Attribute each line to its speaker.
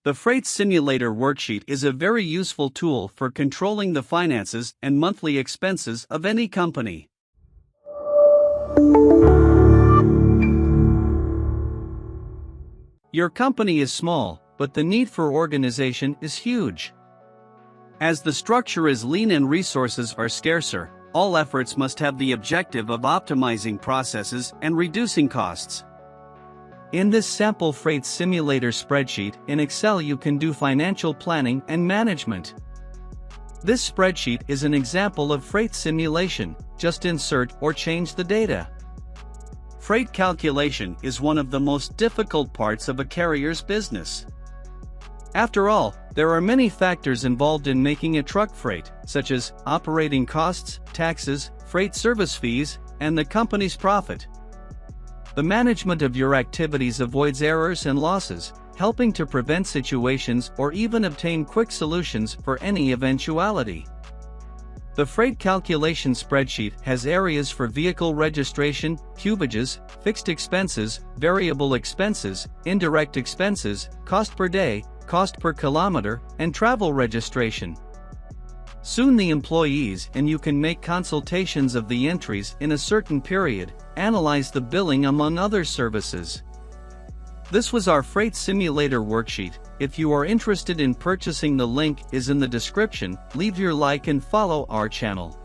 Speaker 1: The Freight Simulator Worksheet is a very useful tool for controlling the finances and monthly expenses of any company. Your company is small, but the need for organization is huge. As the structure is lean and resources are scarcer, all efforts must have the objective of optimizing processes and reducing costs. In this sample Freight Simulator spreadsheet in Excel, you can do financial planning and management. This spreadsheet is an example of freight simulation. Just insert or change the data. Freight calculation is one of the most difficult parts of a carrier's business. After all, there are many factors involved in making a truck freight, such as operating costs, taxes, freight service fees, and the company's profit. The management of your activities avoids errors and losses, helping to prevent situations or even obtain quick solutions for any eventuality. The freight calculation spreadsheet has areas for vehicle registration, cubages, fixed expenses, variable expenses, indirect expenses, cost per day, cost per kilometer, and travel registration. Soon the employees and you can make consultations of the entries in a certain period, analyze the billing among other services. This was our Freight Simulator worksheet. If you are interested in purchasing, the link is in the description. Leave your like and follow our channel.